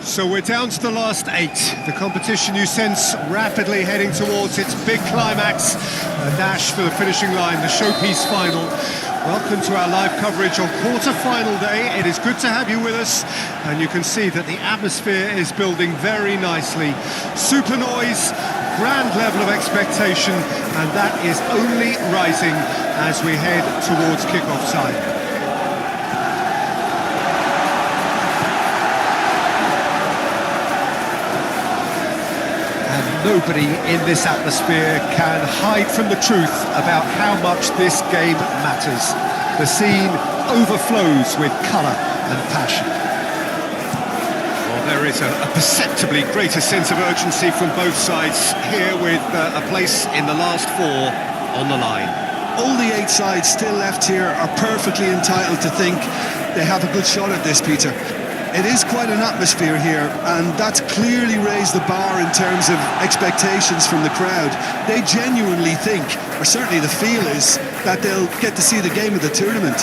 So we're down to the last 8. The competition you sense rapidly heading towards its big climax. A dash for the finishing line, the showpiece final. Welcome to our live coverage on quarter-final day. It is good to have you with us, and you can see that the atmosphere is building very nicely. Super noise, grand level of expectation, and that is only rising as we head towards kick-off time. Nobody in this atmosphere can hide from the truth about how much this game matters. The scene overflows with colour and passion. Well, there is a perceptibly greater sense of urgency from both sides here, with a place in the last 4 on the line. All the 8 sides still left here are perfectly entitled to think they have a good shot at this, Peter. It is quite an atmosphere here, and that's clearly raised the bar in terms of expectations from the crowd. They genuinely think, or certainly the feel is, that they'll get to see the game of the tournament.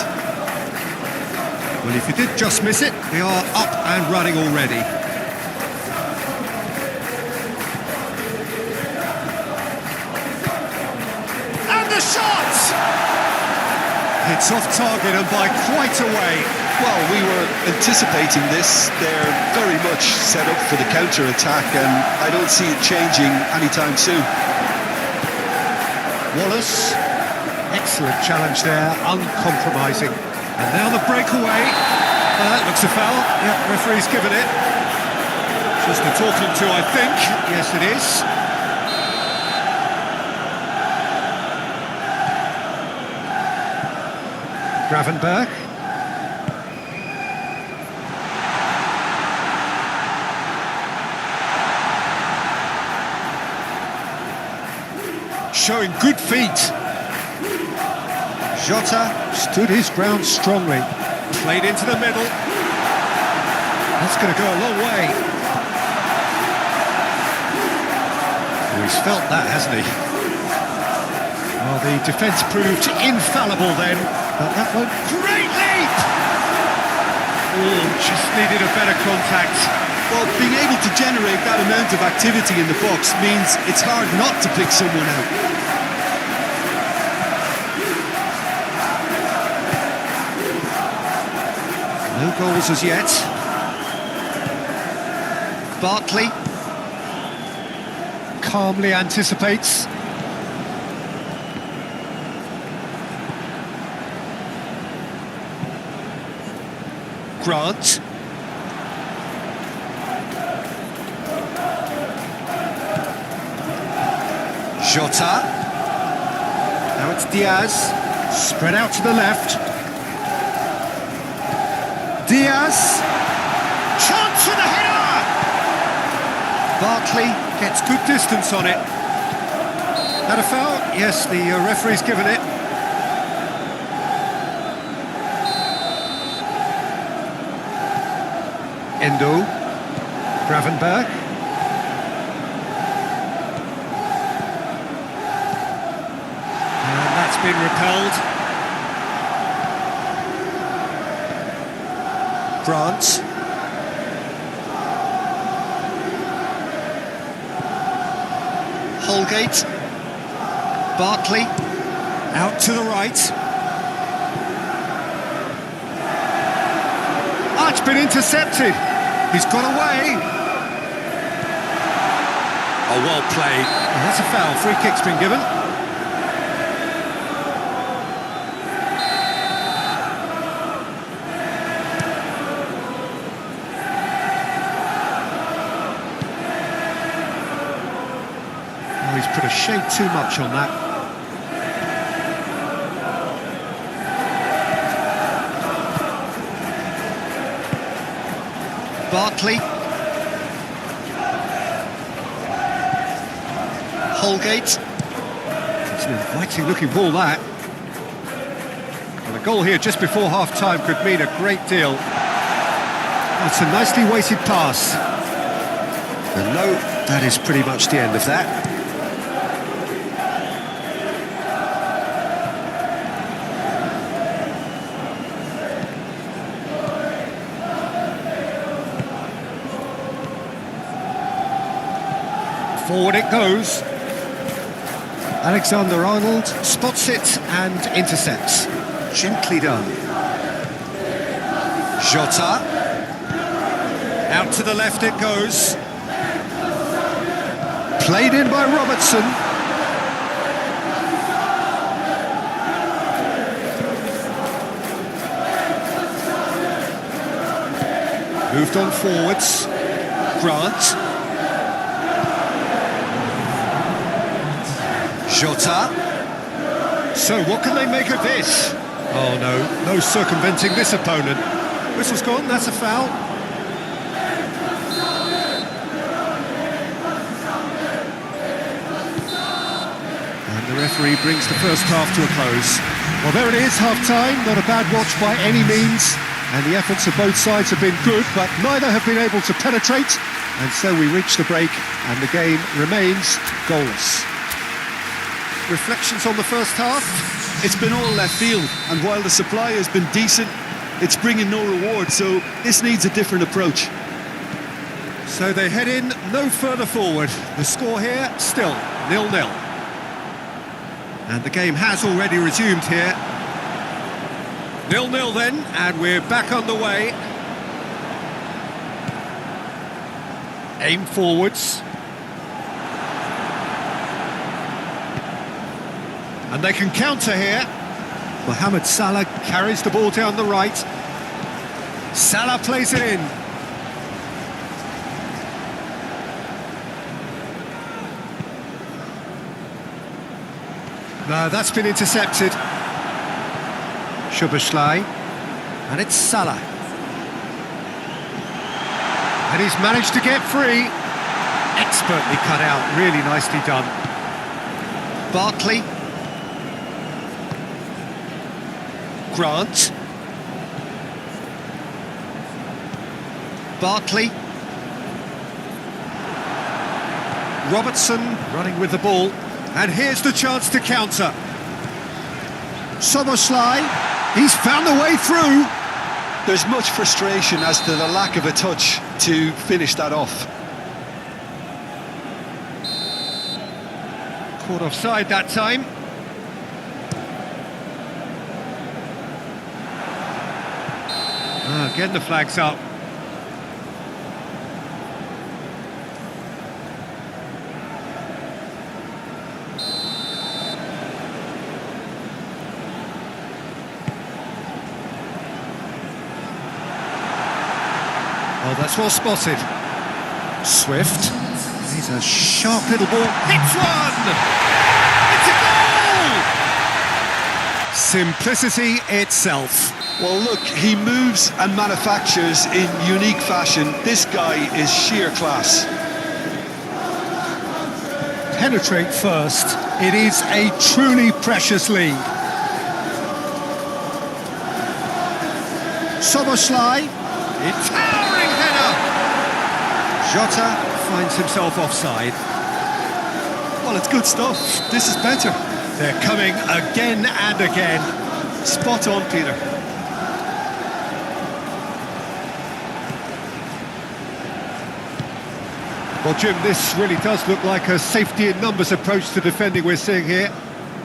Well, if you did just miss it, they are up and running already. And the shot! It's off target and by quite a way. Well, we were anticipating this. They're very much set up for the counter-attack, and I don't see it changing anytime soon. Wallace, excellent challenge there, uncompromising. And now the breakaway. That looks a foul. Yeah, referee's given it. Just the talking to, I think. Yes, it is. Gravenberg. Showing good feet. Jota stood his ground strongly. Played into the middle. That's going to go a long way. Oh, he's felt that, hasn't he? Well, the defence proved infallible then. But that one, great leap! Oh, just needed a better contact. Well, being able to generate that amount of activity in the box means it's hard not to pick someone out. No goals as yet. Bartley calmly anticipates. Grant. Jota. Now it's Diaz. Spread out to the left. Diaz. Chance for the header! Bartley gets good distance on it. That a foul? Yes, the referee's given it. Endo. Gravenberg. And that's been repelled. Grant. Holgate. Bartley. Out to the right. Oh, it's been intercepted. He's got away. Oh, well played. Oh, that's a foul. Free kick's been given. Oh, he's put a shade too much on that. Bartley. Holgate. It's an inviting looking ball, that. And a goal here just before half-time could mean a great deal. That's a nicely weighted pass. And no, that is pretty much the end of that. Forward it goes. Alexander-Arnold spots it and intercepts. Gently done. Jota. Out to the left it goes. Played in by Robertson. Moved on forwards. Grant. Jota. So what can they make of this? Oh no circumventing this opponent. Whistle's gone, that's a foul. And the referee brings the first half to a close. Well, there it is, half-time. Not a bad watch by any means. And the efforts of both sides have been good, but neither have been able to penetrate. And so we reach the break, and the game remains goalless. Reflections on the first half? It's been all left field, and while the supply has been decent, it's bringing no reward, so this needs a different approach. So they head in no further forward. The score here, still 0-0. And the game has already resumed here. 0-0 then, and we're back underway. Aim forwards. And they can counter here. Mohamed Salah carries the ball down the right. Salah plays it in. No, that's been intercepted. Szoboszlai, and it's Salah. And he's managed to get free. Expertly cut out, really nicely done. Barkley. Grant. Barkley. Robertson running with the ball. And here's the chance to counter. Szoboszlai. He's found a way through. There's much frustration as to the lack of a touch to finish that off. Caught offside that time. Again the flag's up. Oh, that's well spotted. Swift. He's a sharp little ball. Hits one! It's a goal! Simplicity itself. Well, look, he moves and manufactures in unique fashion. This guy is sheer class. Penetrate first. It is a truly precious lead. Szoboszlai. It's towering header. Jota finds himself offside. Well, it's good stuff. This is better. They're coming again and again. Spot on, Peter. Well, Jim, this really does look like a safety in numbers approach to defending we're seeing here.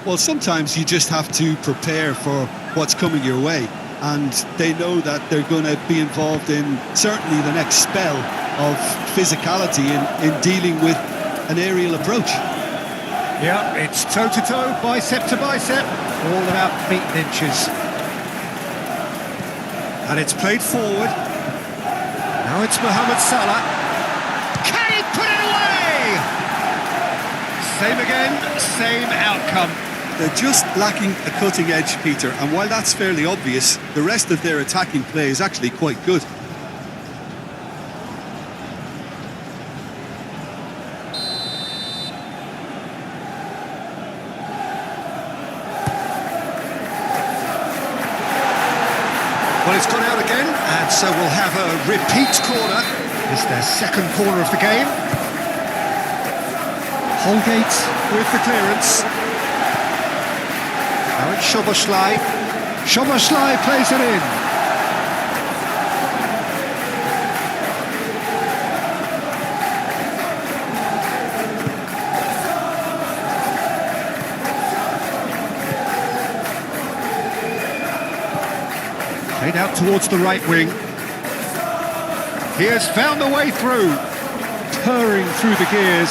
Well, sometimes you just have to prepare for what's coming your way. And they know that they're going to be involved in certainly the next spell of physicality in dealing with an aerial approach. Yeah, it's toe-to-toe, bicep to bicep, all about feet and inches. And it's played forward. Now it's Mohamed Salah. Can he put it away? Same again, same outcome. They're just lacking a cutting edge, Peter, and while that's fairly obvious, the rest of their attacking play is actually quite good. Well, it's gone out again, and so we'll have a repeat corner. It's their second corner of the game. Holgate with the clearance. Now it's Szoboszlai. Szoboszlai plays it in. Played out towards the right wing. He has found the way through, purring through the gears.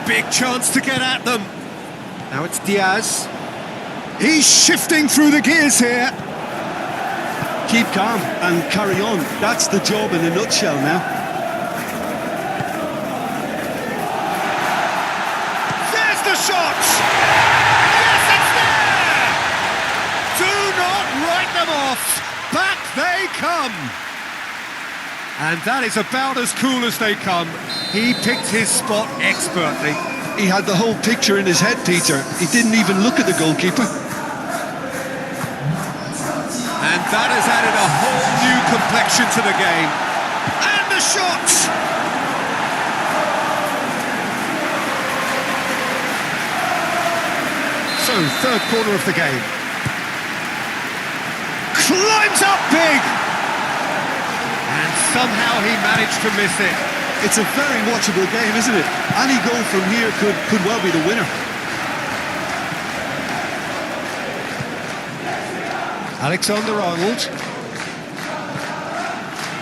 Big chance to get at them. Now it's Diaz. He's shifting through the gears here. Keep calm and carry on. That's the job in a nutshell now. There's the shot! Yes, it's there! Do not write them off! Back they come! And that is about as cool as they come. He picked his spot expertly. He had the whole picture in his head, Peter. He didn't even look at the goalkeeper. And that has added a whole new complexion to the game. And the shot! So, third corner of the game. Climbs up big! And somehow he managed to miss it. It's a very watchable game, isn't it? Any goal from here could well be the winner. Alexander-Arnold.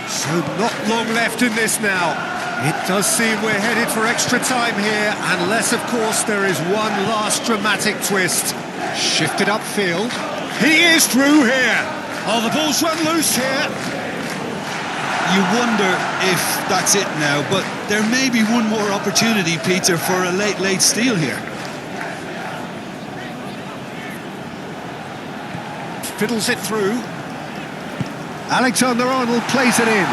So not long left in this now. It does seem we're headed for extra time here, unless of course there is one last dramatic twist. Shifted upfield. He is through here. Oh, the ball's run loose here. You wonder if that's it now, but there may be one more opportunity, Peter, for a late steal here. Fiddles it through. Alexander-Arnold plays it in.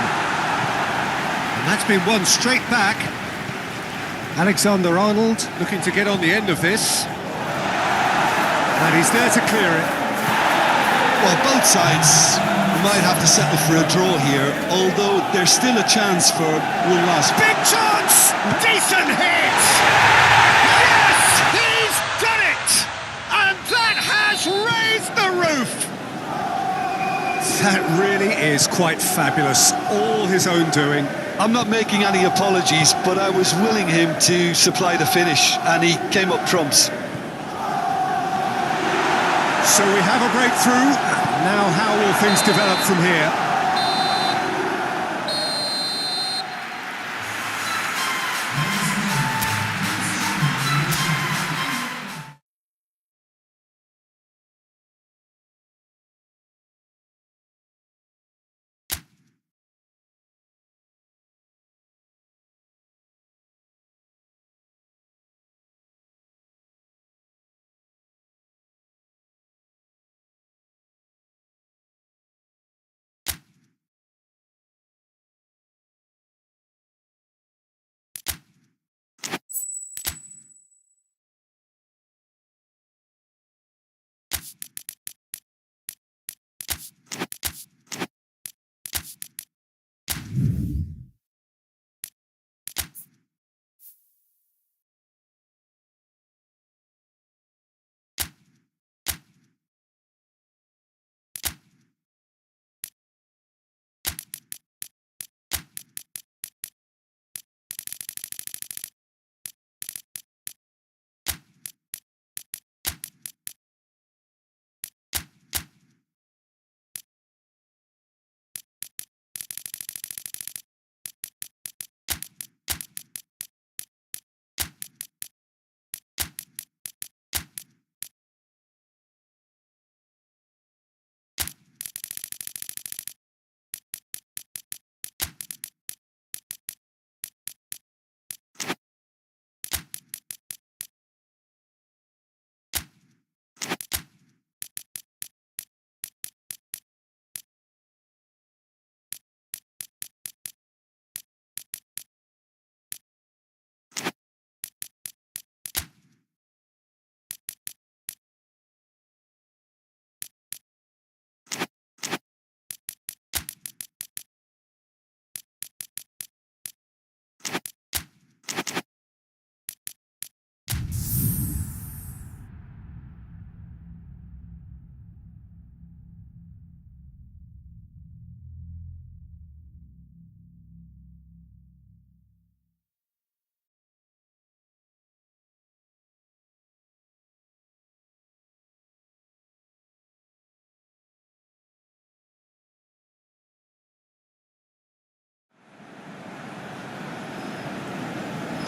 And that's been won straight back. Alexander-Arnold looking to get on the end of this. And he's there to clear it. Well, both sides might have to settle for a draw here, although there's still a chance for one last. Big chance! Decent hit! Yes! He's done it! And that has raised the roof! That really is quite fabulous. All his own doing. I'm not making any apologies, but I was willing him to supply the finish, and he came up trumps. So we have a breakthrough. Now how will things develop from here?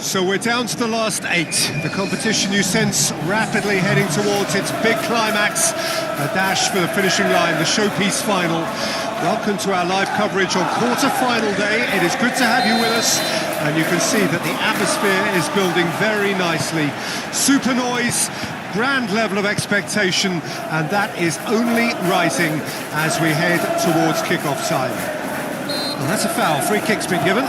So we're down to the last 8. The competition you sense rapidly heading towards its big climax. A dash for the finishing line, the showpiece final. Welcome to our live coverage on quarter-final day. It is good to have you with us, and you can see that the atmosphere is building very nicely. Super noise, grand level of expectation, and that is only rising as we head towards kick-off time. Well, that's a foul. Free kick's been given.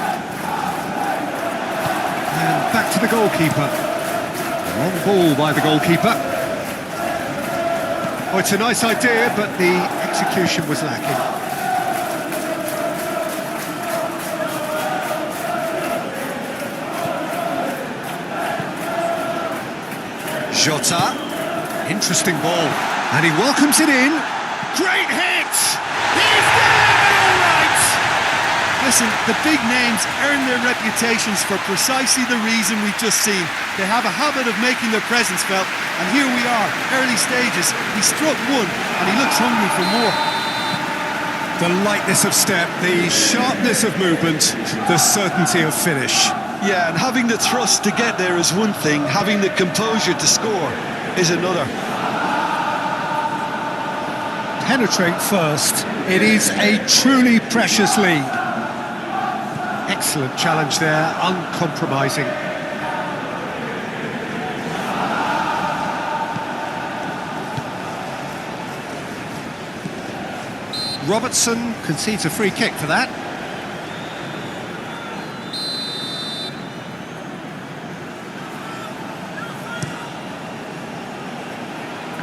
And back to the goalkeeper. Long ball by the goalkeeper. Oh, it's a nice idea, but the execution was lacking. Jota. Interesting ball. And he welcomes it in. Great hit! He's delivered all right! Listen, the big names earn their reputations for precisely the reason we've just seen. They have a habit of making their presence felt, and here we are, early stages. He struck one, and he looks hungry for more. The lightness of step, the sharpness of movement, the certainty of finish. Yeah, and having the thrust to get there is one thing, having the composure to score is another. Penetrate first. It is a truly precious lead. Excellent challenge there, uncompromising. Robertson concedes a free kick for that.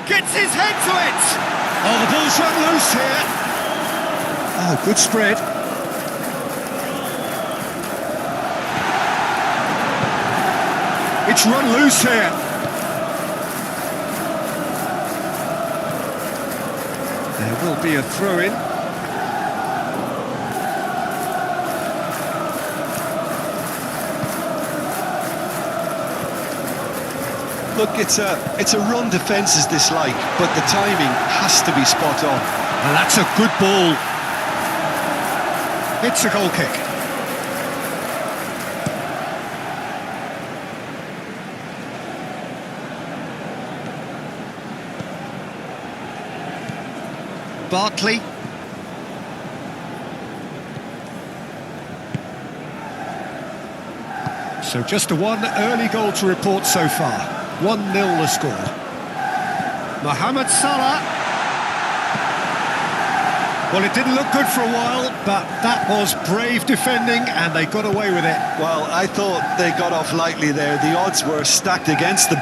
Gets his head to it! Oh, the ball's run loose here. Oh, good spread. It's run loose here. There will be a throw-in. Look, it's a run defences dislike, but the timing has to be spot on. And that's a good ball. It's a goal kick. Bartley. So just a one early goal to report so far. 1-0 the score. Mohamed Salah. Well, it didn't look good for a while, but that was brave defending and they got away with it. Well, I thought they got off lightly there. The odds were stacked against them.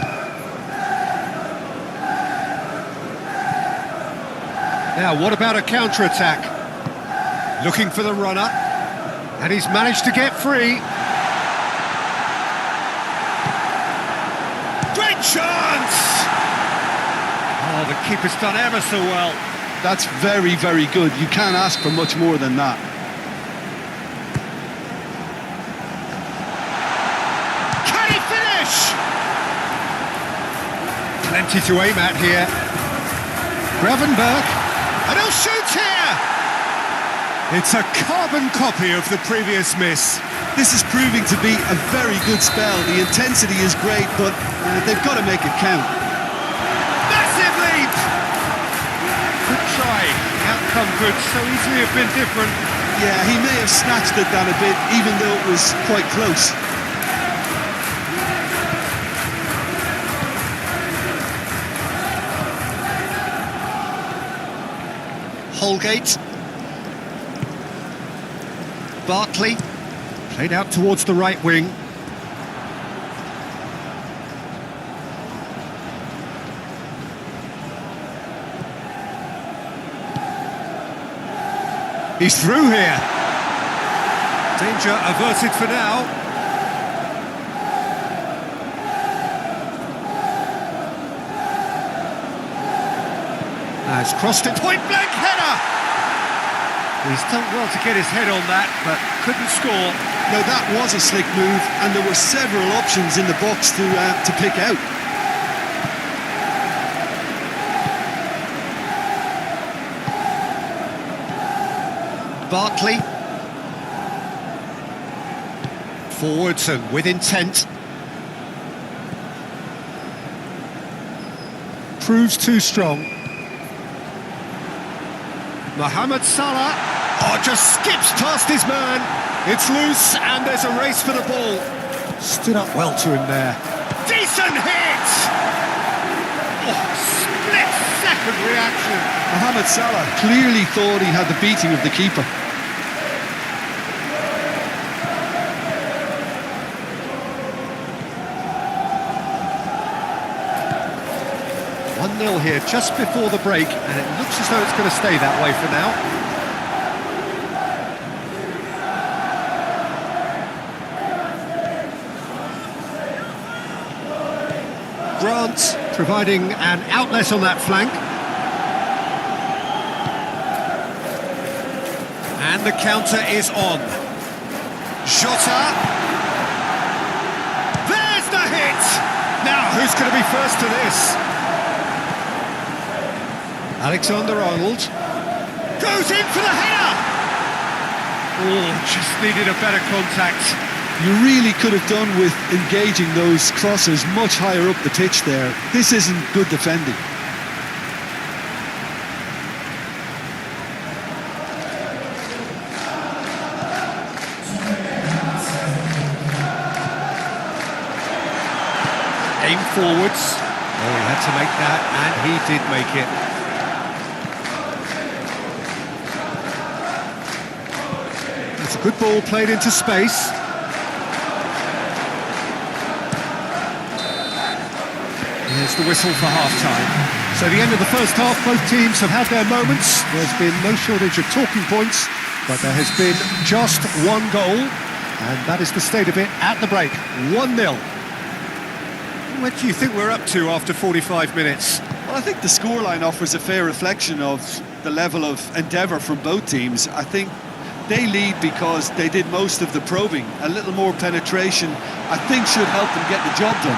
Now, what about a counter-attack? Looking for the runner, and he's managed to get free. Great chance! Oh, the keeper's done ever so well. That's very, very good. You can't ask for much more than that. Can he finish? Plenty to aim at here. Gravenberch. And he'll shoot here! It's a carbon copy of the previous miss. This is proving to be a very good spell. The intensity is great, but they've got to make it count. Massive leap! Good try. The outcome could so easily have been different. Yeah, he may have snatched at that a bit, even though it was quite close. Holgate. Bartley. Played out towards the right wing. He's through here. Danger averted for now. Has crossed it. Point blank header! He's done well to get his head on that, but couldn't score. No, that was a slick move, and there were several options in the box to pick out. Bartley. Forwards and with intent. proves too strong. Mohamed Salah, just skips past his man. It's loose and there's a race for the ball. Stood up well to him there. Decent hit! Split-second reaction. Mohamed Salah clearly thought he had the beating of the keeper. Nil here just before the break, and it looks as though it's going to stay that way for now. Grant providing an outlet on that flank. And the counter is on. Jota. There's the hit! Now, who's going to be first to this? Alexander-Arnold goes in for the header! Oh, just needed a better contact. You really could have done with engaging those crosses much higher up the pitch there. This isn't good defending. Aim forwards. Oh, he had to make that, and he did make it. It's a good ball played into space. Here's the whistle for half-time. So the end of the first half, both teams have had their moments. There's been no shortage of talking points, but there has been just one goal, and that is the state of it at the break. 1-0. What do you think we're up to after 45 minutes? Well, I think the scoreline offers a fair reflection of the level of endeavour from both teams. I think they lead because they did most of the probing. A little more penetration, I think, should help them get the job done.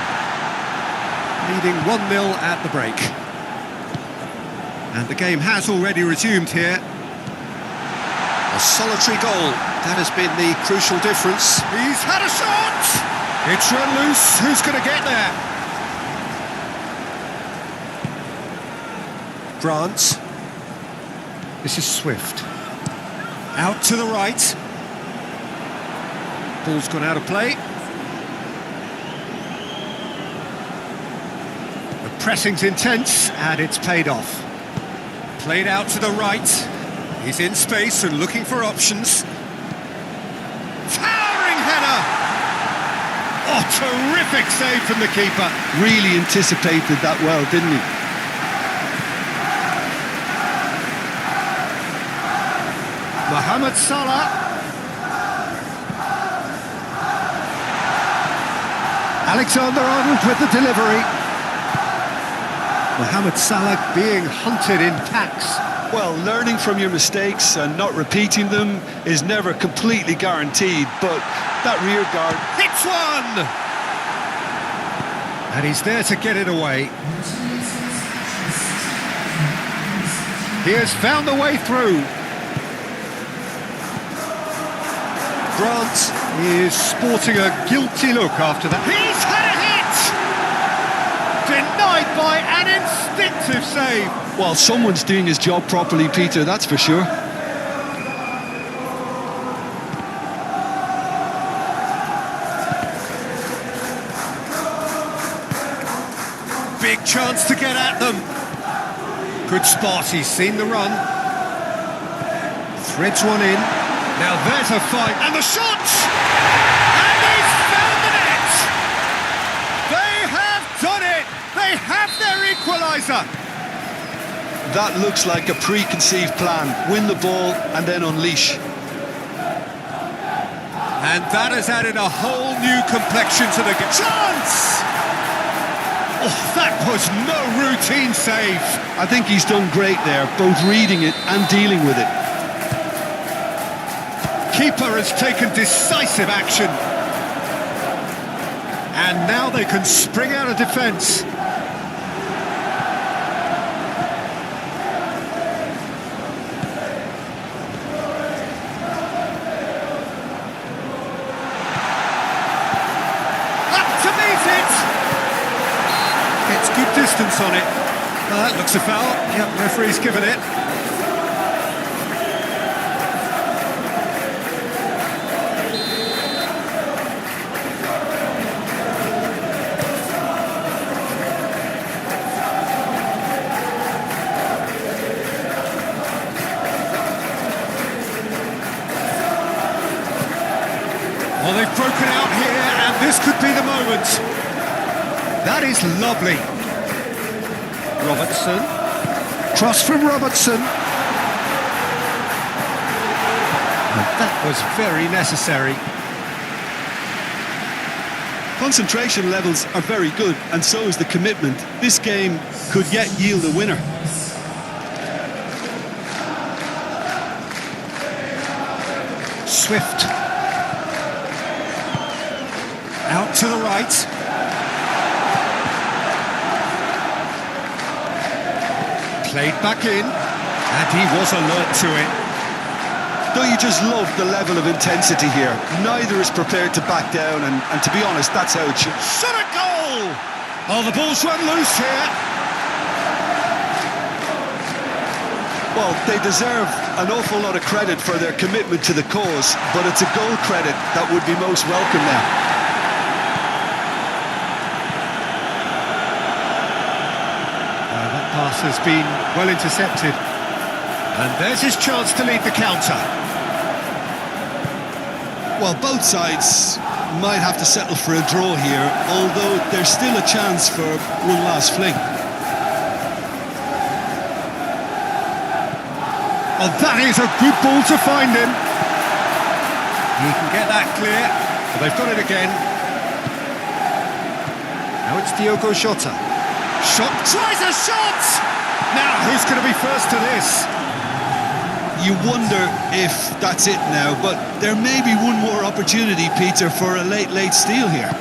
Leading 1-0 at the break. And the game has already resumed here. A solitary goal. That has been the crucial difference. He's had a shot! It's run loose. Who's going to get there? Grant. This is Swift. Out to the right. Ball's gone out of play. The pressing's intense, and it's paid off. Played out to the right. He's in space and looking for options. Towering header! Oh, terrific save from the keeper. Really anticipated that well, didn't he? Mohamed Salah. Alexander-Arnold with the delivery. Mohamed Salah being hunted in packs. Well, learning from your mistakes and not repeating them is never completely guaranteed, but that rear guard hits one! And he's there to get it away. He has found the way through. Grant is sporting a guilty look after that. He's had a hit! Denied by an instinctive save. Well, someone's doing his job properly, Peter, that's for sure. Big chance to get at them. Good spot, he's seen the run. Threads one in. Now there's a fight, and the shot! And he's found the net! They have done it! They have their equaliser! That looks like a preconceived plan. Win the ball and then unleash. And that has added a whole new complexion to the game. Chance! Oh, that was no routine save. I think he's done great there, both reading it and dealing with it. Keeper has taken decisive action. And now they can spring out of defence. Up to meet it! It's good distance on it. Well, that looks a foul. Yep, referee's given it. Well, they've broken out here, and this could be the moment. That is lovely. Robertson. Cross from Robertson. And that was very necessary. Concentration levels are very good, and so is the commitment. This game could yet yield a winner. Swift. Out to the right. Played back in, and he was alert to it. Don't you just love the level of intensity here? Neither is prepared to back down, and to be honest, that's how it should. Shot a goal! Oh, the ball's run loose here. Well, they deserve an awful lot of credit for their commitment to the cause, but it's a goal credit that would be most welcome now. Pass has been well intercepted, and there's his chance to lead the counter. Well, both sides might have to settle for a draw here, although there's still a chance for one last fling. Oh, that is a good ball to find him. He can get that clear, but they've got it again. Now it's Diogo Jota. Shot, tries a shot! Now, who's going to be first to this? You wonder if that's it now, but there may be one more opportunity, Peter, for a late steal here.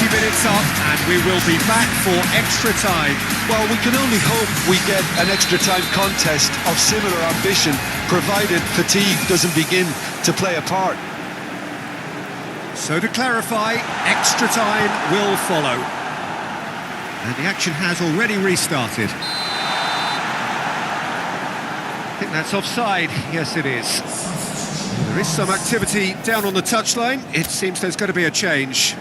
Minutes up, and we will be back for extra time. Well, we can only hope we get an extra time contest of similar ambition, provided fatigue doesn't begin to play a part. So to clarify, extra time will follow. And the action has already restarted. I think that's offside. Yes, it is. There is some activity down on the touchline. It seems there's going to be a change.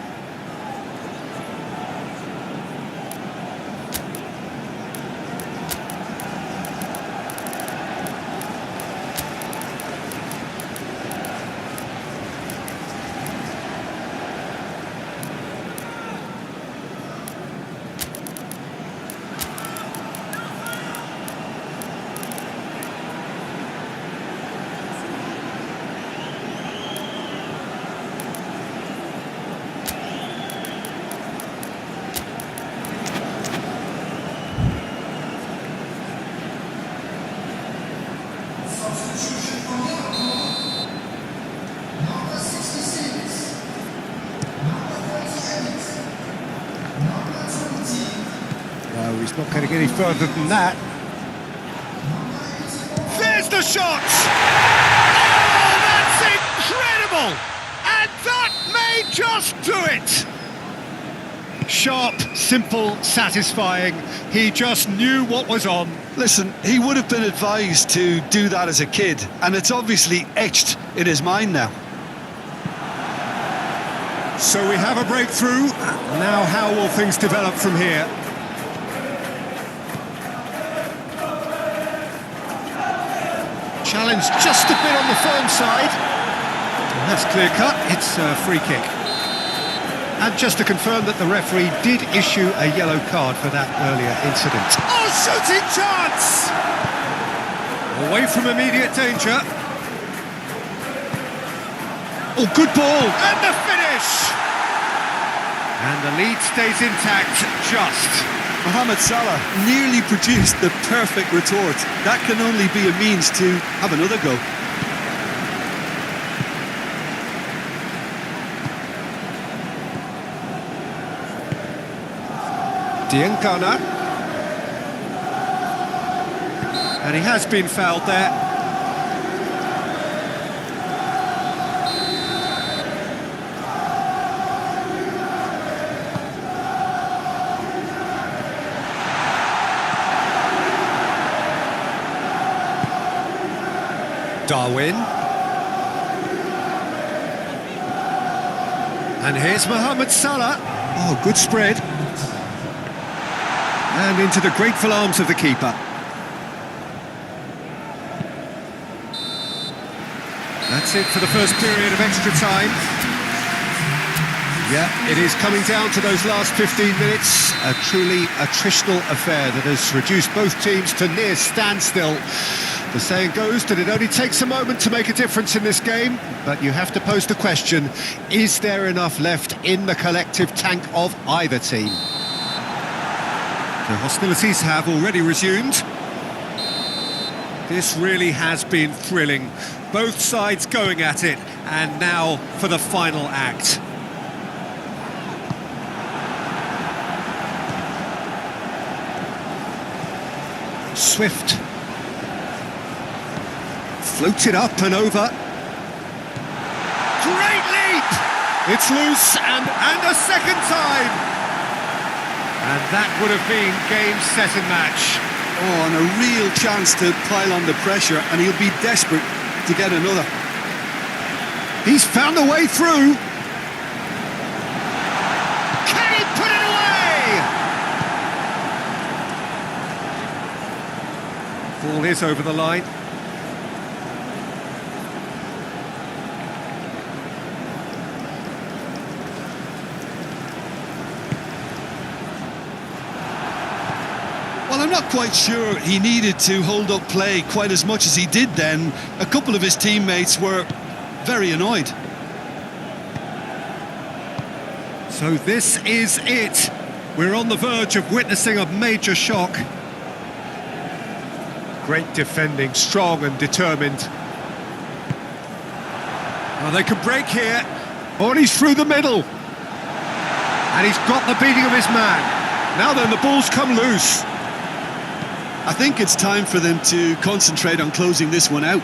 No, he's not getting any further than that. There's the shot! Oh, that's incredible! And that may just do it! Sharp, simple, satisfying. He just knew what was on. Listen, he would have been advised to do that as a kid, and it's obviously etched in his mind now. So we have a breakthrough. Now how will things develop from here? Challenge just a bit on the firm side. And that's clear cut. It's a free kick. And just to confirm that the referee did issue a yellow card for that earlier incident. Oh, shooting chance! Away from immediate danger. Oh, good ball! And the finish! And the lead stays intact, just. Mohamed Salah nearly produced the perfect retort. That can only be a means to have another go. Diankana. And he has been fouled there. Darwin. And here's Mohamed Salah. Oh, good spread. And into the grateful arms of the keeper. That's it for the first period of extra time. Yeah, it is coming down to those last 15 minutes. A truly attritional affair that has reduced both teams to near standstill. The saying goes that it only takes a moment to make a difference in this game, but you have to pose the question, is there enough left in the collective tank of either team? The hostilities have already resumed. This really has been thrilling. Both sides going at it, and now for the final act. Swift. Floated up and over. Great leap! It's loose, and a second time! And that would have been game, set and match. Oh, and a real chance to pile on the pressure, and he'll be desperate to get another. He's found a way through. Can he put it away? Ball is over the line. Well, I'm not quite sure he needed to hold up play quite as much as he did then. A couple of his teammates were very annoyed. So this is it. We're on the verge of witnessing a major shock. Great defending, strong and determined. Well, they can break here. Oh, and he's through the middle. And he's got the beating of his man. Now then, the ball's come loose. I think it's time for them to concentrate on closing this one out.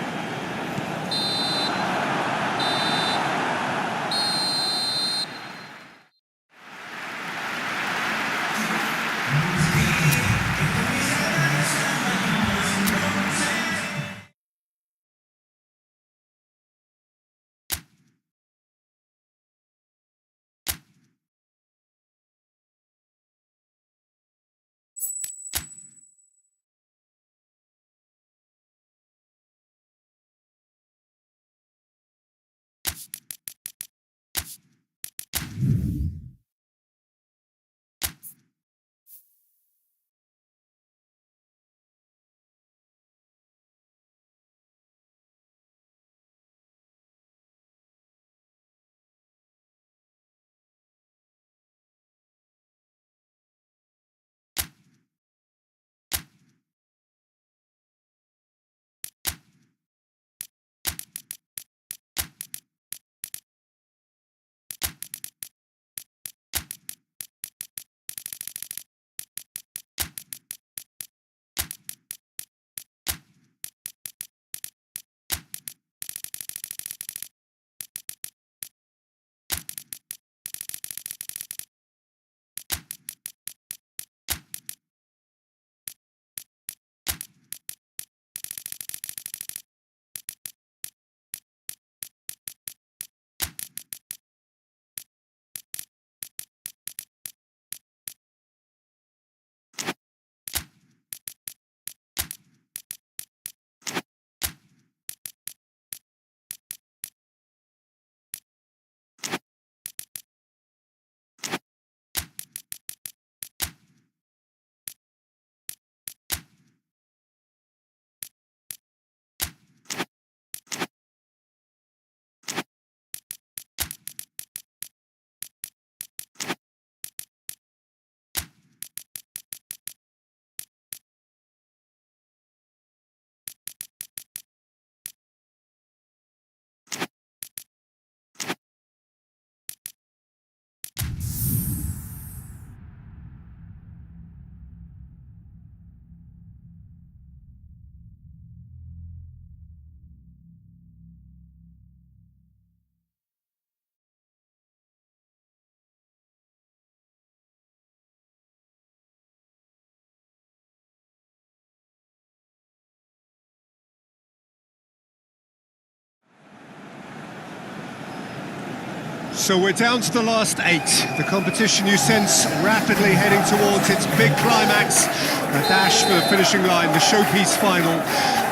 So we're down to the last 8. The competition you sense rapidly heading towards its big climax. A dash for the finishing line, the showpiece final.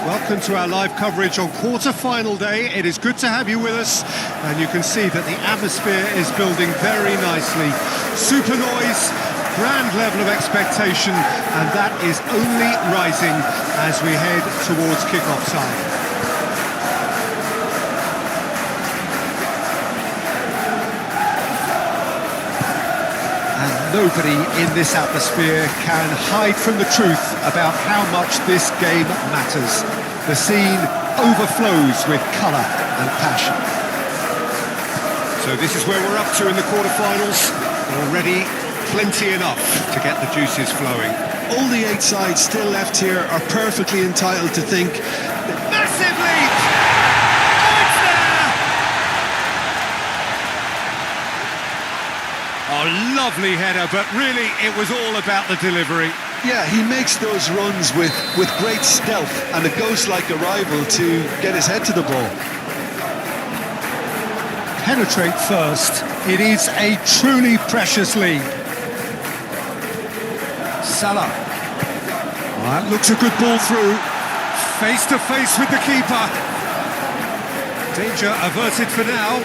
Welcome to our live coverage on quarter-final day. It is good to have you with us, and you can see that the atmosphere is building very nicely. Super noise, grand level of expectation, and that is only rising as we head towards kick-off time. Nobody in this atmosphere can hide from the truth about how much this game matters. The scene overflows with colour and passion. So this is where we're up to in the quarterfinals. Already plenty enough to get the juices flowing. All the 8 sides still left here are perfectly entitled to think. Massive lead! Oh, lovely header, but really it was all about the delivery. Yeah, he makes those runs with great stealth and a ghost-like arrival to get his head to the ball. Penetrate first. It is a truly precious lead. Salah. That looks a good ball through. Face to face with the keeper. Danger averted for now.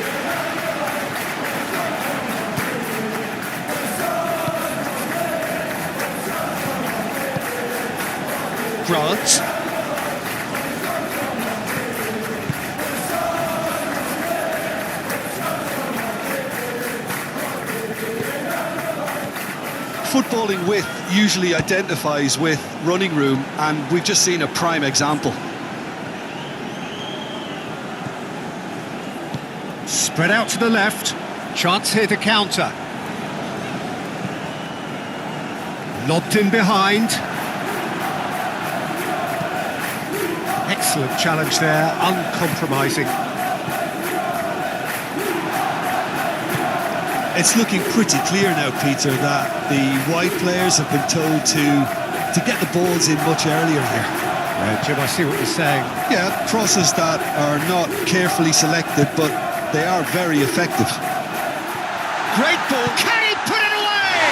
Grant. Footballing width usually identifies with running room, and we've just seen a prime example. Spread out to the left. Chance here to counter. Lobbed in behind. Excellent challenge there, uncompromising. It's looking pretty clear now, Peter, that the white players have been told to get the balls in much earlier here. Jim, I see what you're saying. Yeah, crosses that are not carefully selected, but they are very effective. Great ball, can he put it away?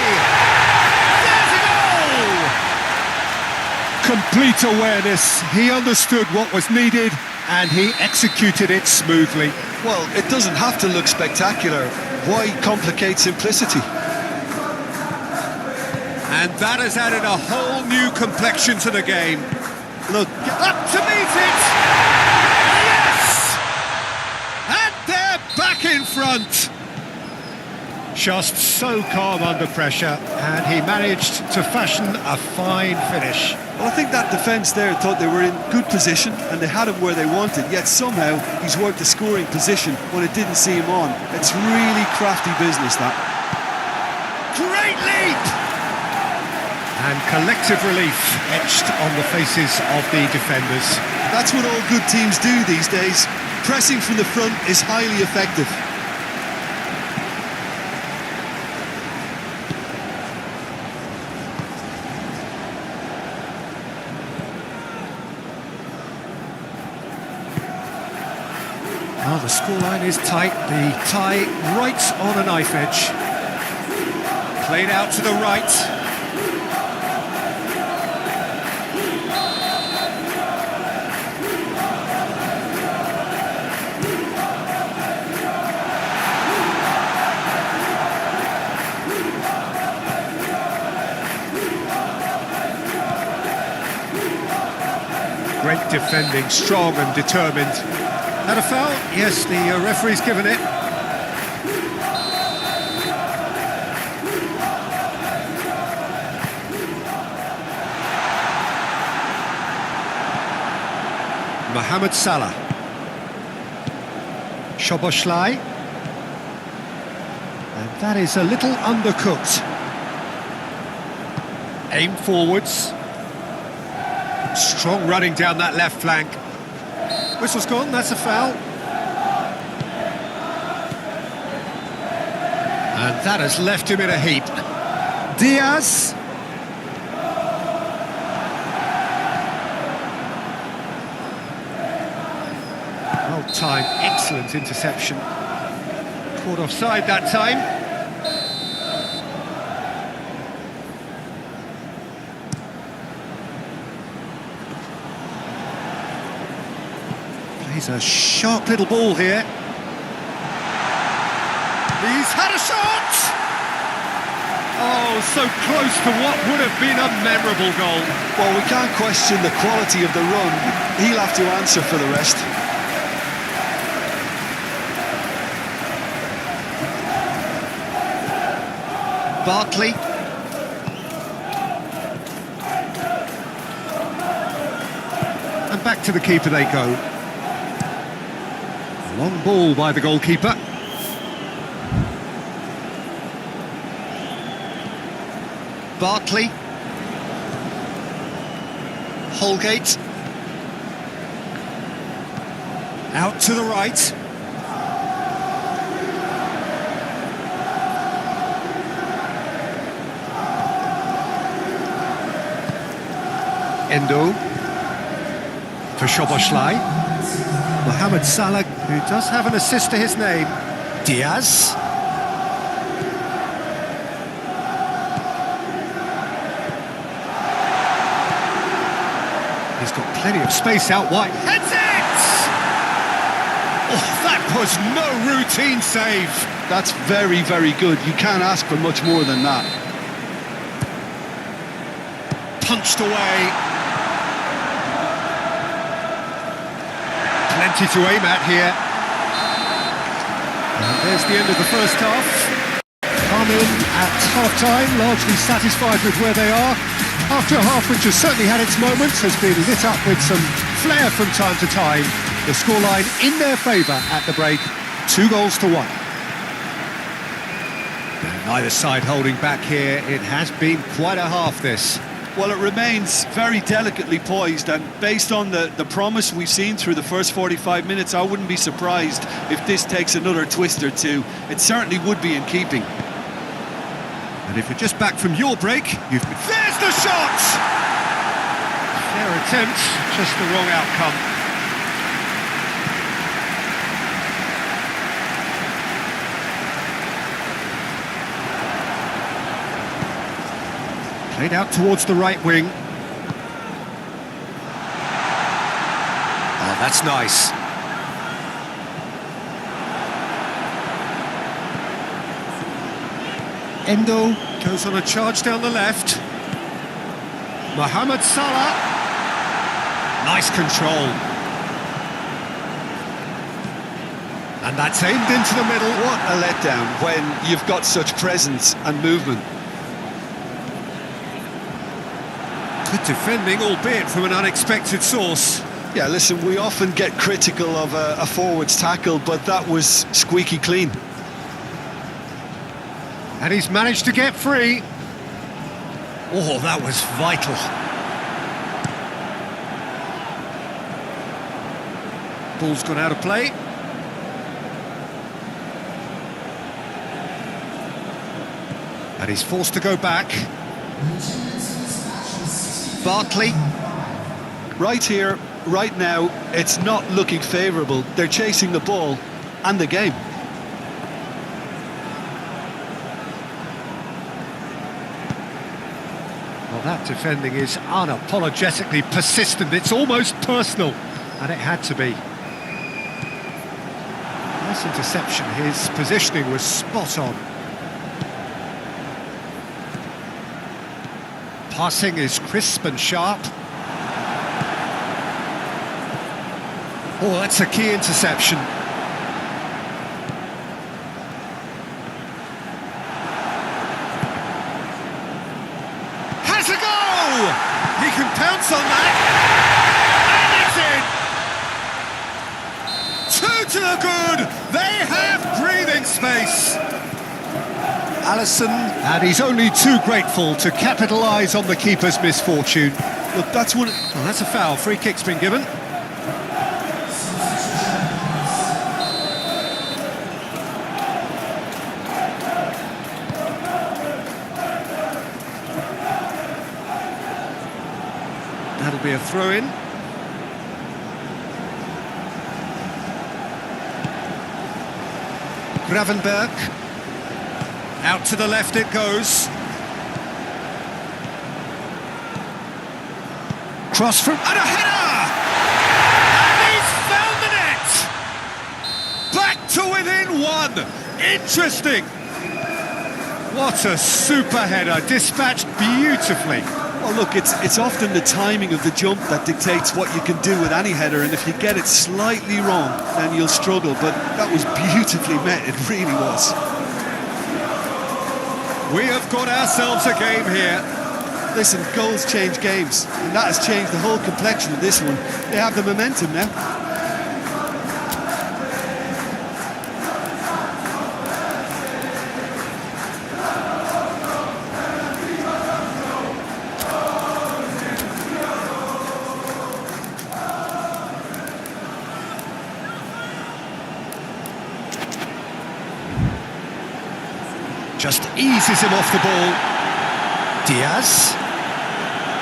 There's a goal! Complete awareness, he understood what was needed and he executed it smoothly. Well, it doesn't have to look spectacular. Why complicate simplicity? And that has added a whole new complexion to the game. Look, up to meet it! Yes! And they're back in front! Just so calm under pressure, and he managed to fashion a fine finish. Well, I think that defence there thought they were in good position and they had him where they wanted, yet somehow he's worked a scoring position when it didn't see him on. It's really crafty business, that. Great leap! And collective relief etched on the faces of the defenders. That's what all good teams do these days. Pressing from the front is highly effective. Oh, the scoreline is tight, the tie right on a knife edge. Played out to the right. Great defending, strong and determined. Had a foul? Yes, the referee's given it. Mohamed Salah. Szoboszlai. And that is a little undercooked. Aim forwards. Strong running down that left flank. Whistle's gone, that's a foul. And that has left him in a heap. Diaz. Well timed, excellent interception. Caught offside that time. Plays a sharp little ball here. He's had a shot! Oh, so close to what would have been a memorable goal. Well, we can't question the quality of the run. He'll have to answer for the rest. Barkley. And back to the keeper they go. Long ball by the goalkeeper. Barkley. Holgate. Out to the right. Endo. For Szoboszlai. Mohamed Salah, who does have an assist to his name. Diaz. He's got plenty of space out wide. Heads it! Oh, that was no routine save. That's very, very good. You can't ask for much more than that. Punched away. Plenty to aim at here. And there's the end of the first half. Come in at half-time, largely satisfied with where they are. After a half which has certainly had its moments, has been lit up with some flair from time to time. The scoreline in their favour at the break, 2-1. Neither side holding back here. It has been quite a half, this. Well, it remains very delicately poised, and based on the promise we've seen through the first 45 minutes, I wouldn't be surprised if this takes another twist or two. It certainly would be in keeping. And if you're just back from your break, you've... There's the shot! Fair attempt, just the wrong outcome. Played out towards the right wing. Oh, that's nice. Endo goes on a charge down the left. Mohamed Salah. Nice control. And that's aimed into the middle. What a letdown when you've got such presence and movement. Good defending, albeit from an unexpected source. Yeah, listen, we often get critical of a forward's tackle, but that was squeaky clean. And he's managed to get free. Oh, that was vital. Ball's gone out of play. And he's forced to go back. Barkley. Right here, right now, it's not looking favourable. They're chasing the ball and the game. Well, that defending is unapologetically persistent. It's almost personal, and it had to be. Nice interception. His positioning was spot on. Passing is crisp and sharp. Oh, that's a key interception. Has a goal! He can pounce on that. And it's in! 2 to the good! They have breathing space. Alisson, and he's only too grateful to capitalise on the keeper's misfortune. Look, that's one... Well, that's a foul. Free kick's been given. That'll be a throw-in. Gravenberg. Out to the left it goes. Cross from... and a header! And he's found the net! Back to within one! Interesting! What a super header, dispatched beautifully. Well, look, it's often the timing of the jump that dictates what you can do with any header, and if you get it slightly wrong, then you'll struggle, but that was beautifully met, it really was. We have got ourselves a game here. Listen, goals change games, and that has changed the whole complexion of this one. They have the momentum now. Just eases him off the ball. Diaz.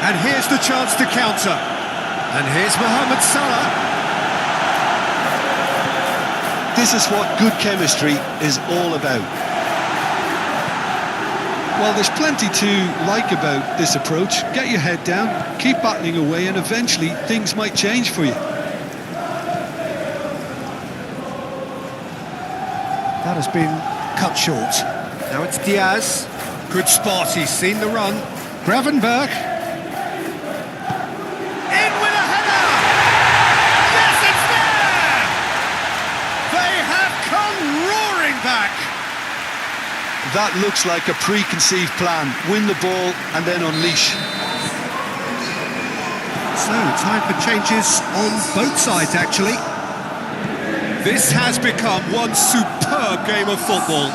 And here's the chance to counter. And here's Mohamed Salah. This is what good chemistry is all about. Well, there's plenty to like about this approach. Get your head down, keep battling away, and eventually things might change for you. That has been cut short. Now it's Diaz. Good spot, he's seen the run. Gravenberg. In with a header! Yes, it's there! They have come roaring back! That looks like a preconceived plan. Win the ball and then unleash. So, time for changes on both sides, actually. This has become one superb game of football.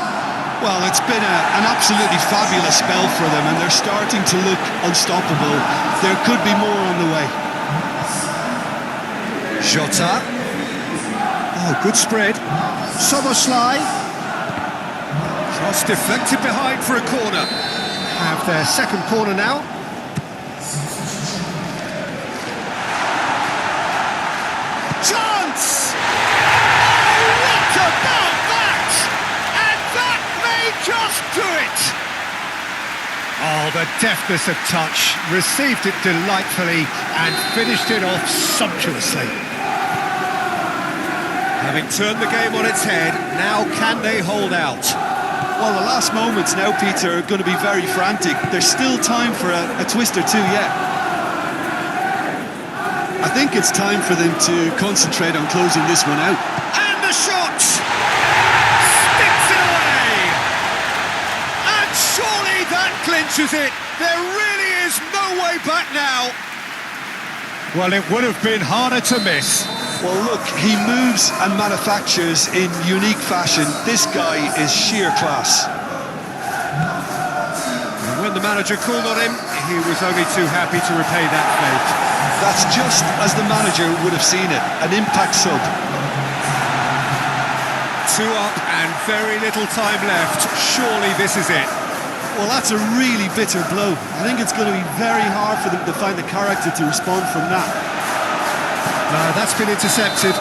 Well, it's been an absolutely fabulous spell for them, and they're starting to look unstoppable. There could be more on the way. Jota. Oh, good spread. Soboslai. Cross deflected behind for a corner. Have their second corner now. Chance! Oh, what about that? And that may just do it! Oh, the deftness of touch. Received it delightfully and finished it off sumptuously. Having turned the game on its head, now can they hold out? Well, the last moments now, Peter, are going to be very frantic. There's still time for a twist or two yet. I think it's time for them to concentrate on closing this one out. And the shot! Sticks it away! And surely that clinches it! There really is no way back now! Well, it would have been harder to miss. Well, look, he moves and manufactures in unique fashion. This guy is sheer class. And when the manager called on him, he was only too happy to repay that fate. That's just as the manager would have seen it, an impact sub. 2 up and very little time left. Surely this is it. Well, that's a really bitter blow. I think it's going to be very hard for them to find the character to respond from that. That's been intercepted.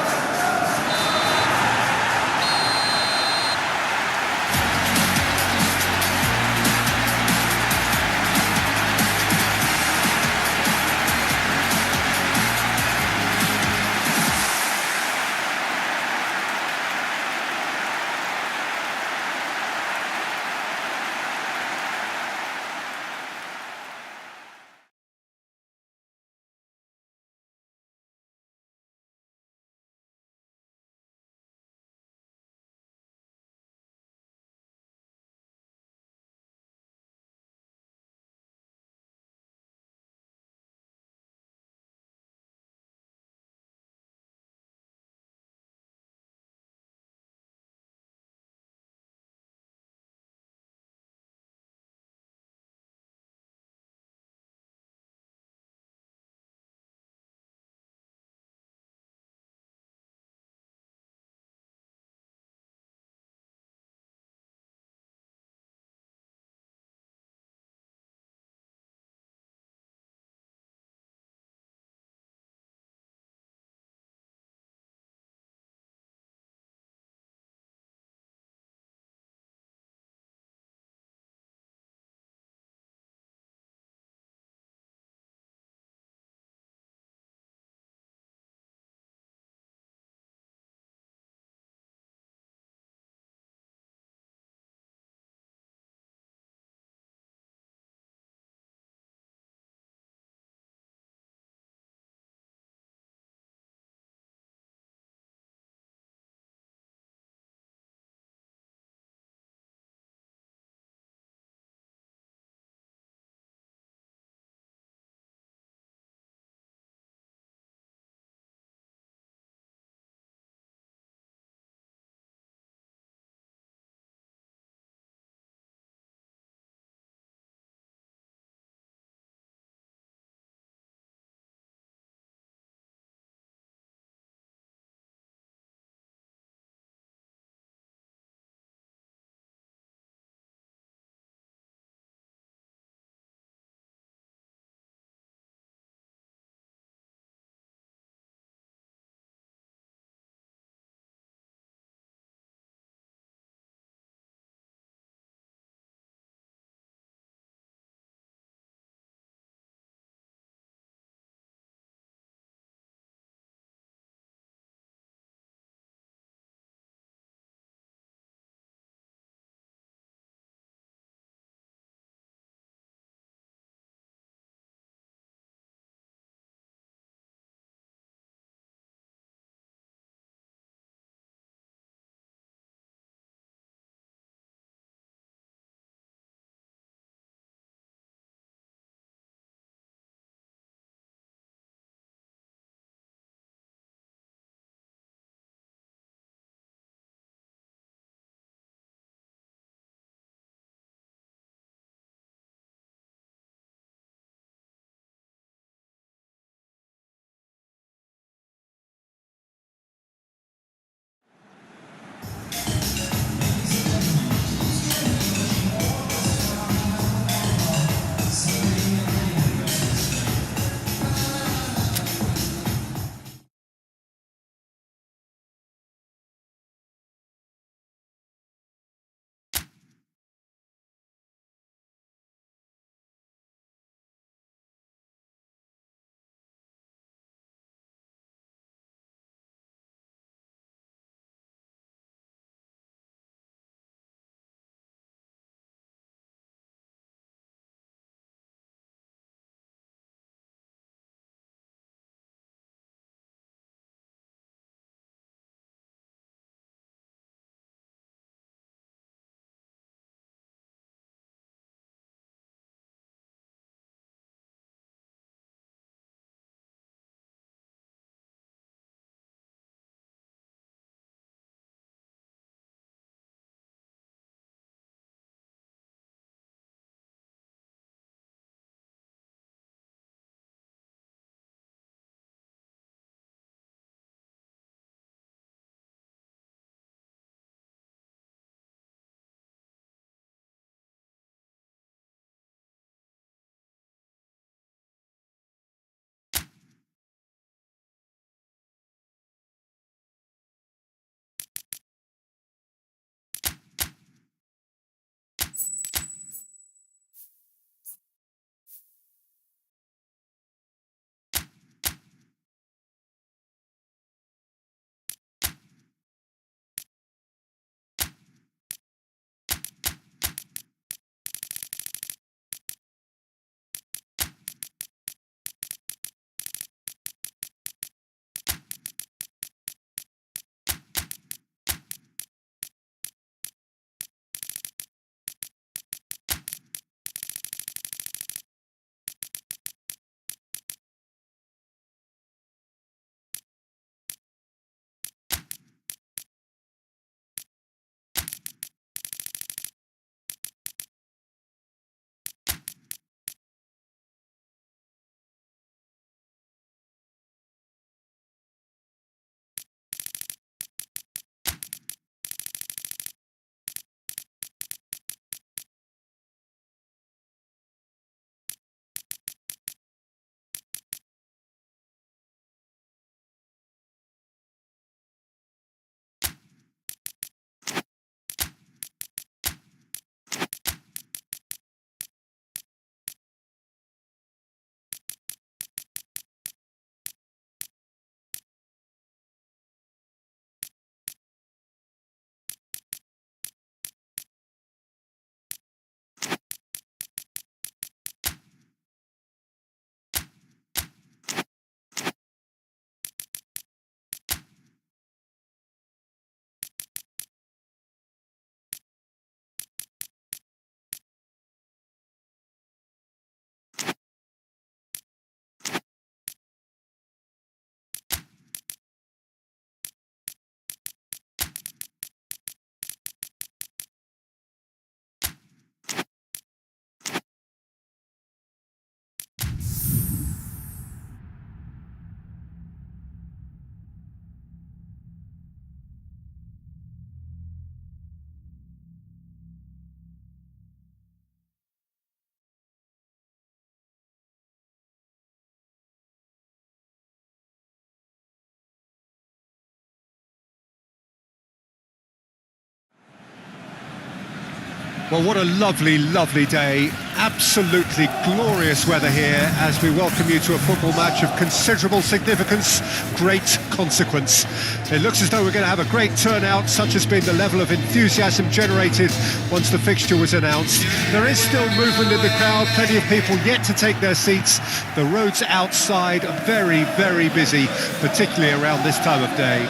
Well, what a lovely, lovely day. Absolutely glorious weather here as we welcome you to a football match of considerable significance, great consequence. It looks as though we're going to have a great turnout, such has been the level of enthusiasm generated once the fixture was announced. There is still movement in the crowd, plenty of people yet to take their seats. The roads outside are very, very busy, particularly around this time of day.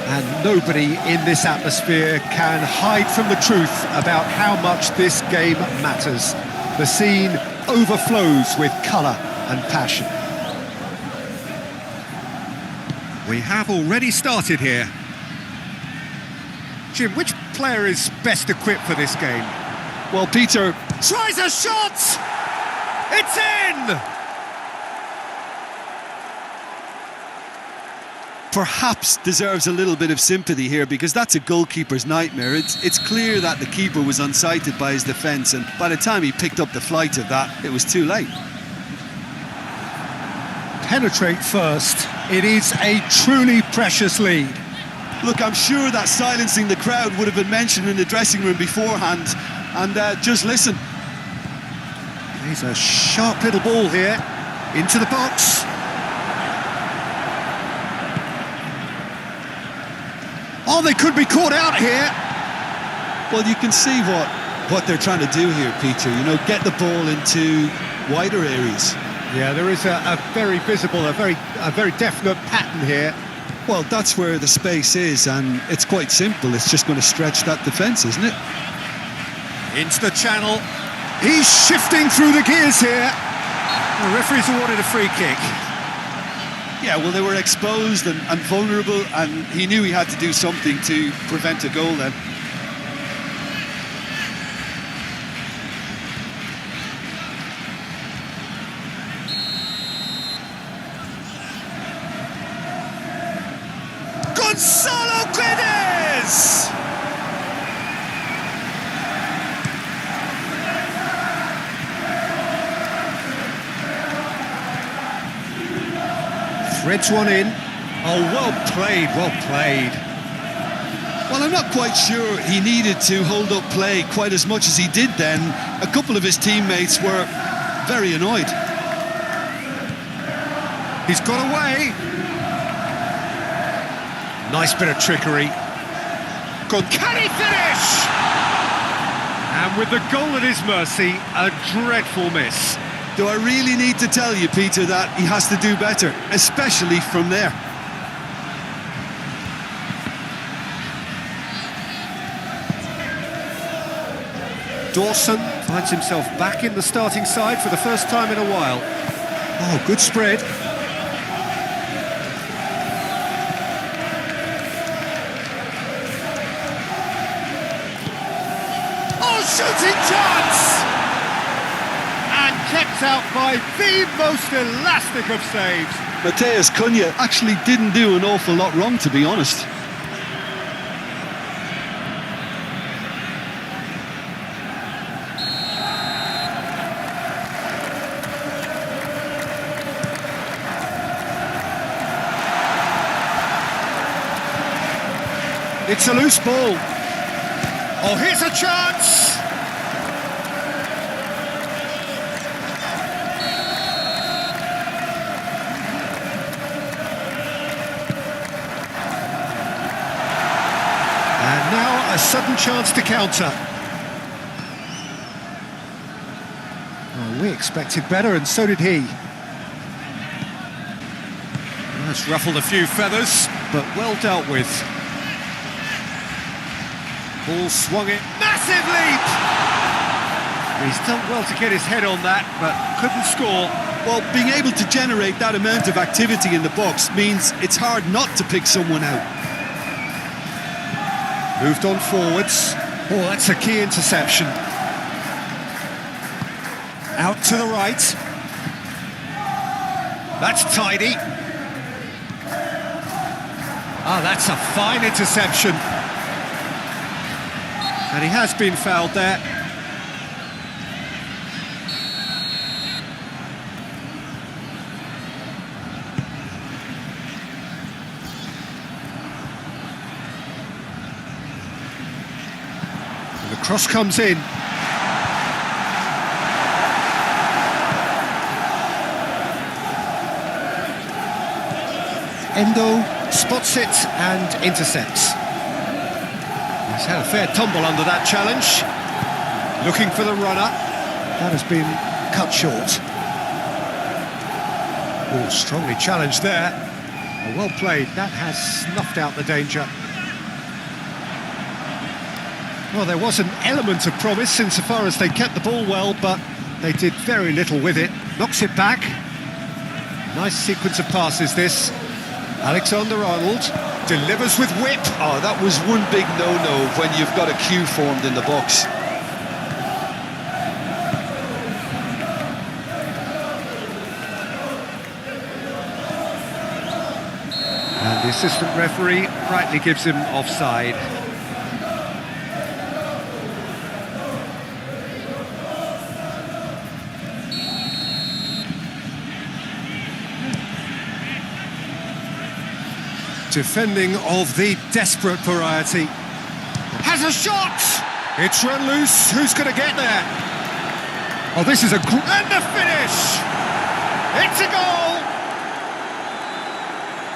And nobody in this atmosphere can hide from the truth about how much this game matters. The scene overflows with colour and passion. We have already started here. Jim, which player is best equipped for this game? Well, Peter Tries a shot! It's in! perhaps deserves a little bit of sympathy here, because that's a goalkeeper's nightmare. It's clear that the keeper was unsighted by his defence, and by the time he picked up the flight of that, it was too late. Penetrate first. It is a truly precious lead. Look, I'm sure that silencing the crowd would have been mentioned in the dressing room beforehand, and just listen. There's a sharp little ball here, into the box. Oh, they could be caught out here. Well, you can see what they're trying to do here, Peter. You know, get the ball into wider areas. Yeah, there is a very visible, a very definite pattern here. Well, that's where the space is, and it's quite simple. It's just going to stretch that defence, isn't it? Into the channel. He's shifting through the gears here. The referee's awarded a free kick. Yeah, well, they were exposed and vulnerable, and he knew he had to do something to prevent a goal then. Gonzalo Guedes! Threads one in. Oh, well played, well played. Well, I'm not quite sure he needed to hold up play quite as much as he did then. A couple of his teammates were very annoyed. He's got away. Nice bit of trickery. Good. Can he finish? And with the goal at his mercy, a dreadful miss. Do I really need to tell you, Peter, that he has to do better, especially from there? Dawson finds himself back in the starting side for the first time in a while. Oh, good spread. Oh, shooting chance! And kept out by the most elastic of saves. Matheus Cunha actually didn't do an awful lot wrong, to be honest. It's a loose ball. Oh, here's a chance! And now a sudden chance to counter. Oh, we expected better, and so did he. That's ruffled a few feathers, but well dealt with. Ball swung it. Massive leap! He's done well to get his head on that, but couldn't score. Well, being able to generate that amount of activity in the box means it's hard not to pick someone out. Moved on forwards. Oh, that's a key interception. Out to the right. That's tidy. Ah, that's a fine interception. And he has been fouled there. Cross comes in. Endo spots it and intercepts. He's had a fair tumble under that challenge. Looking for the runner. That has been cut short. Oh, strongly challenged there. Well played. That has snuffed out the danger. Well, there was an element of promise insofar as they kept the ball well, but they did very little with it. Knocks it back. Nice sequence of passes, this. Alexander-Arnold delivers with whip. Oh, that was one big no-no when you've got a queue formed in the box. And the assistant referee rightly gives him offside. Defending of the desperate variety. Has a shot! It's run loose. Who's going to get there? Oh, this is a... And the finish! It's a goal!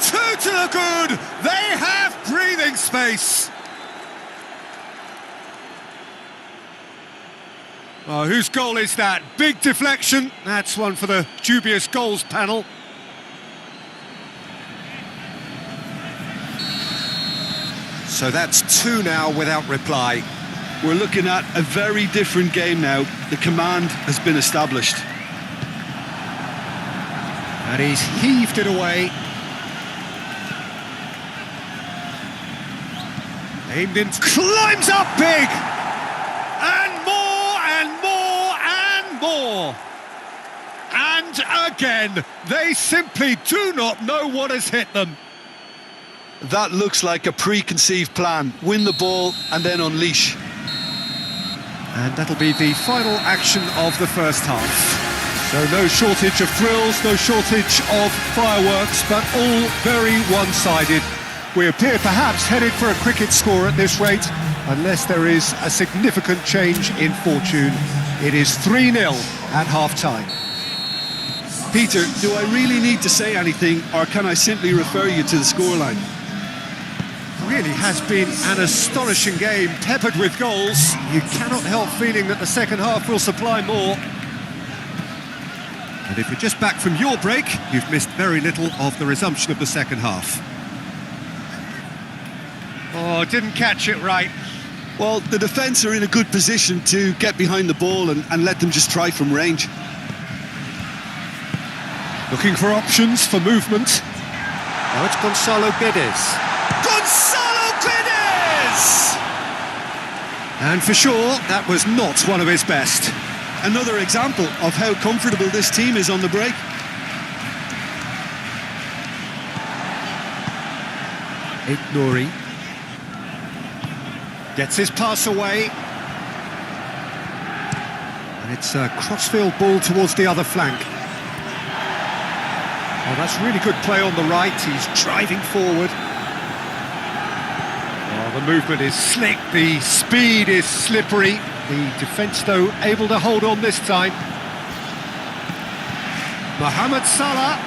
Two to the good! They have breathing space! Oh, whose goal is that? Big deflection. That's one for the dubious goals panel. So that's two now without reply. We're looking at a very different game now. The command has been established. And he's heaved it away. Aimed in, climbs up big! And more, and more, and more! And again, they simply do not know what has hit them. That looks like a preconceived plan. Win the ball and then unleash. And that'll be the final action of the first half. So no shortage of thrills, no shortage of fireworks, but all very one-sided. We appear perhaps headed for a cricket score at this rate, unless there is a significant change in fortune. It is 3-0 at half-time. Peter, do I really need to say anything, or can I simply refer you to the scoreline? Really has been an astonishing game, peppered with goals. You cannot help feeling that the second half will supply more. And if you're just back from your break, you've missed very little of the resumption of the second half. Oh, didn't catch it right. Well, the defence are in a good position to get behind the ball and let them just try from range. Looking for options for movement. Now it's Gonzalo Guedes. Gonzalo Guedes! And for sure, that was not one of his best. Another example of how comfortable this team is on the break. Nouri gets his pass away. And it's a crossfield ball towards the other flank. Oh, that's really good play on the right. He's driving forward. Oh, the movement is slick, the speed is slippery. The defence, though, able to hold on this time. Mohamed Salah.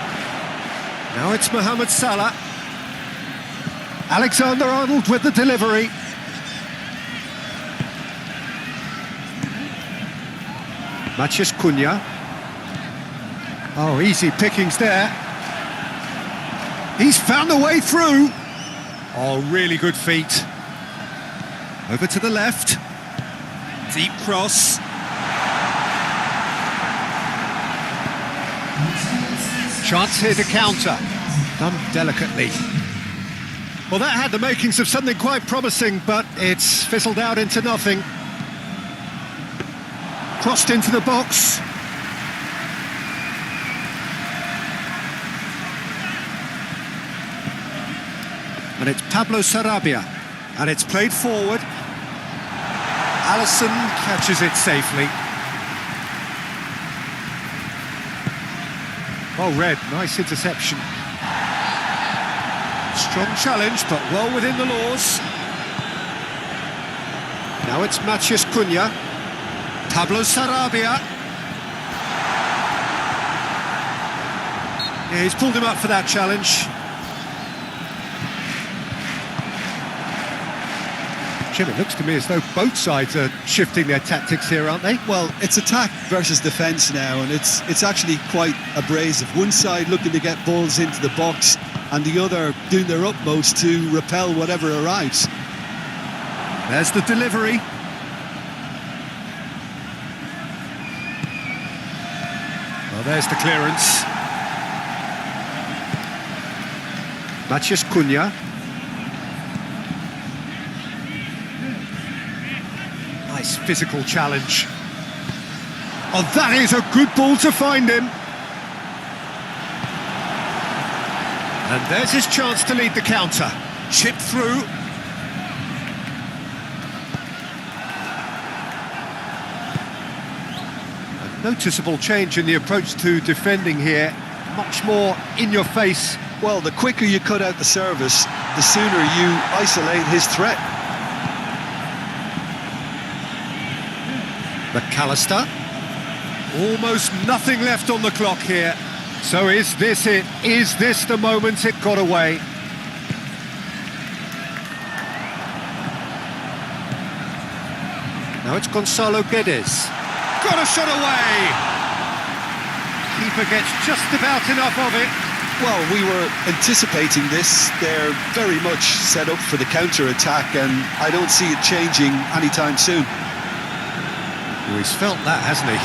Now it's Mohamed Salah. Alexander-Arnold with the delivery. Matheus Cunha. Oh, easy pickings there. He's found a way through. Oh, really good feet. Over to the left. Deep cross. Chance here to counter. Done delicately. Well, that had the makings of something quite promising, but it's fizzled out into nothing. Crossed into the box. And it's Pablo Sarabia. And it's played forward. Alisson catches it safely. Well read, nice interception. Strong challenge, but well within the laws. Now it's Matías Cunha. Pablo Sarabia. Yeah, he's pulled him up for that challenge. Jim, it looks to me as though both sides are shifting their tactics here, aren't they? Well, it's attack versus defence now, and it's actually quite abrasive. One side looking to get balls into the box, and the other doing their utmost to repel whatever arrives. There's the delivery. Well, there's the clearance. Matías Cunha. Nice physical challenge. Oh, that is a good ball to find him. And there's his chance to lead the counter. Chip through. A noticeable change in the approach to defending here. Much more in your face. Well, the quicker you cut out the service, the sooner you isolate his threat. McAllister. Almost nothing left on the clock here. So is this it? Is this the moment it got away? Now it's Gonzalo Guedes. Got a shot away! Keeper gets just about enough of it. Well, we were anticipating this. They're very much set up for the counter-attack, and I don't see it changing anytime soon. Well, he's felt that, hasn't he?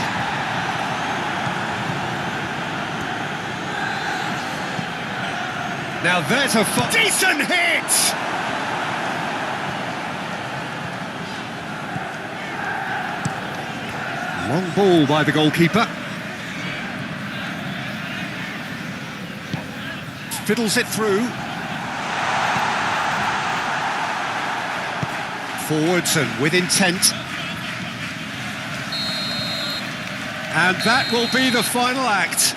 Now there's a decent hit! Long ball by the goalkeeper. Fiddles it through. Forwards and with intent. And that will be the final act.